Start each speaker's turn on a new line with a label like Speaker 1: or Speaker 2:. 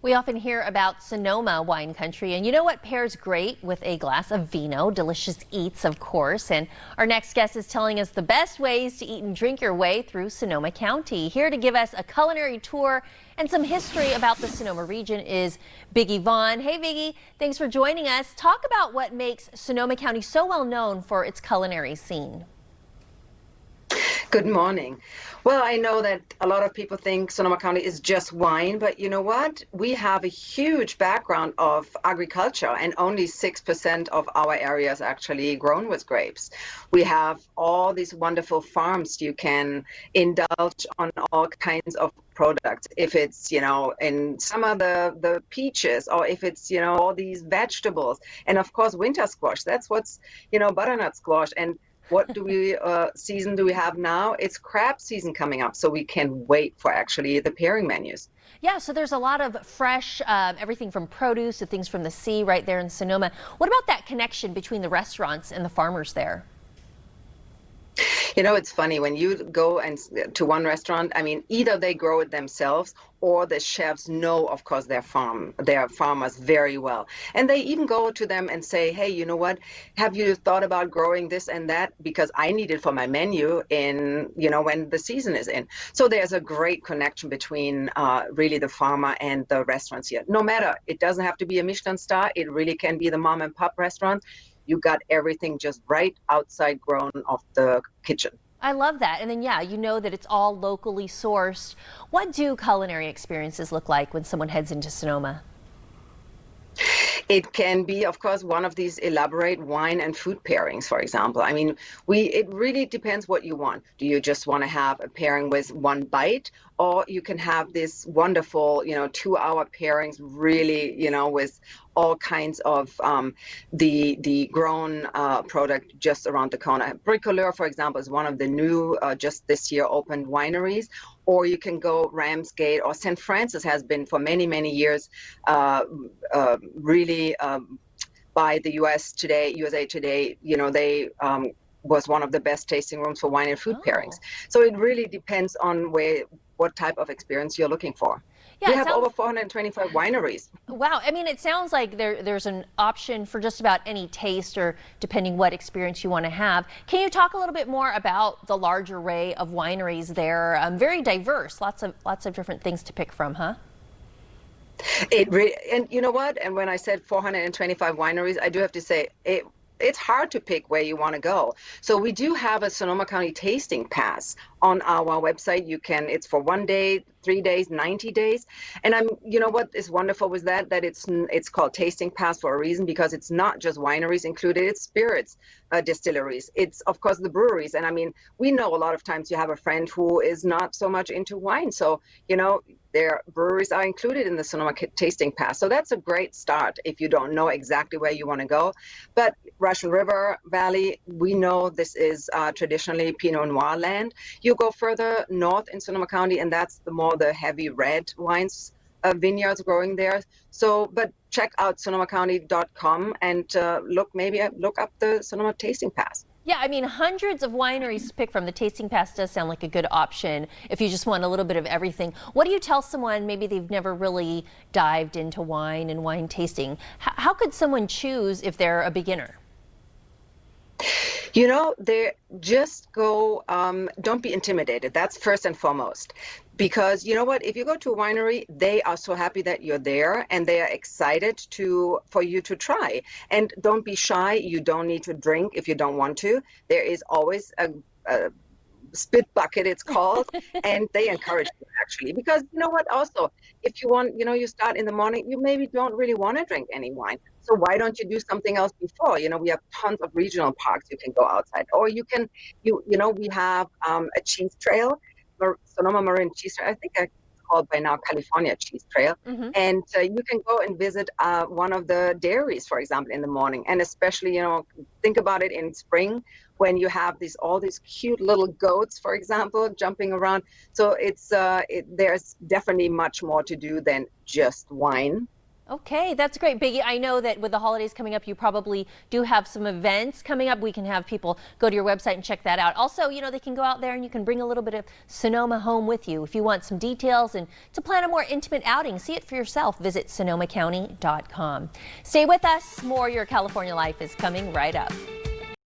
Speaker 1: We often hear about Sonoma wine country, and you know what pairs great with a glass of vino? Delicious eats, of course. And our next guest is telling us the best ways to eat and drink your way through Sonoma County. Here to give us a culinary tour and some history about the Sonoma region is Biggie Vaughn. Hey, Biggie, thanks for joining us. Talk about what makes Sonoma County so well known for its culinary scene.
Speaker 2: Good morning. Well, I know that a lot of people think Sonoma County is just wine, but you know what? We have a huge background of agriculture, and only 6% of our area is actually grown with grapes. We have all these wonderful farms. You can indulge on all kinds of products. If it's, in summer, the peaches, or if it's, all these vegetables. And of course, winter squash. That's what's, butternut squash. And what season do we have now? It's crab season coming up, so we can wait for actually the pairing menus.
Speaker 1: Yeah, so there's a lot of fresh, everything from produce to things from the sea right there in Sonoma. What about that connection between the restaurants and the farmers there?
Speaker 2: It's funny when you go to one restaurant, I mean, either they grow it themselves or the chefs know, of course, their farmers very well. And they even go to them and say, hey, you know what? Have you thought about growing this and that? Because I need it for my menu when the season is in. So there's a great connection between really the farmer and the restaurants here. No matter, it doesn't have to be a Michelin star. It really can be the mom and pop restaurant. You got everything just right outside grown of the kitchen.
Speaker 1: I love that. And then, yeah, you know that it's all locally sourced. What do culinary experiences look like when someone heads into Sonoma?
Speaker 2: It can be, of course, one of these elaborate wine and food pairings, for example. I mean, it really depends what you want. Do you just want to have a pairing with one bite, or you can have this wonderful, 2-hour pairings, really, with all kinds of the grown product just around the corner. Bricoleur, for example, is one of the new, just this year opened wineries. Or you can go Ramsgate, or St. Francis has been for many, many years really by the USA Today, they was one of the best tasting rooms for wine and food pairings. So it really depends on what type of experience you're looking for.
Speaker 1: Yeah,
Speaker 2: we have over 425 wineries.
Speaker 1: Wow. I mean, it sounds like there's an option for just about any taste, or depending what experience you want to have. Can you talk a little bit more about the large array of wineries there? Very diverse, lots of different things to pick from, huh?
Speaker 2: And you know what? And when I said 425 wineries, I do have to say it's hard to pick where you want to go. So we do have a Sonoma County tasting pass on our website. It's for 1 day, 3 days, 90 days. And you know what is wonderful with that it's called tasting pass for a reason, because it's not just wineries included, it's spirits, distilleries. It's of course the breweries. And I mean, we know a lot of times you have a friend who is not so much into wine. So, their breweries are included in the Sonoma Tasting Pass. So that's a great start if you don't know exactly where you want to go. But Russian River Valley, we know this is traditionally Pinot Noir land. You go further north in Sonoma County, and that's the heavy red wines, vineyards growing there. So, but check out sonomacounty.com and look up the Sonoma Tasting Pass.
Speaker 1: Yeah, I mean, hundreds of wineries to pick from. The Tasting Pass does sound like a good option if you just want a little bit of everything. What do you tell someone, maybe they've never really dived into wine and wine tasting? How could someone choose if they're a beginner?
Speaker 2: They just go, don't be intimidated. That's first and foremost. Because you know what, if you go to a winery, they are so happy that you're there, and they are excited for you to try. And don't be shy. You don't need to drink if you don't want to. There is always a spit bucket, it's called, and they encourage you actually, because you know what, also, if you want, you start in the morning, you maybe don't really want to drink any wine. So why don't you do something else before? We have tons of regional parks you can go outside, or we have a cheese trail, Sonoma Marin Cheese Trail. I think it's called by now California Cheese Trail.
Speaker 1: Mm-hmm.
Speaker 2: And you can go and visit one of the dairies, for example, in the morning. And especially, think about it in spring when you have all these cute little goats, for example, jumping around. So there's definitely much more to do than just wine.
Speaker 1: Okay, that's great, Biggie. I know that with the holidays coming up, you probably do have some events coming up. We can have people go to your website and check that out. Also, they can go out there and you can bring a little bit of Sonoma home with you. If you want some details and to plan a more intimate outing, see it for yourself, visit sonomacounty.com. Stay with us. More Your California Life is coming right up.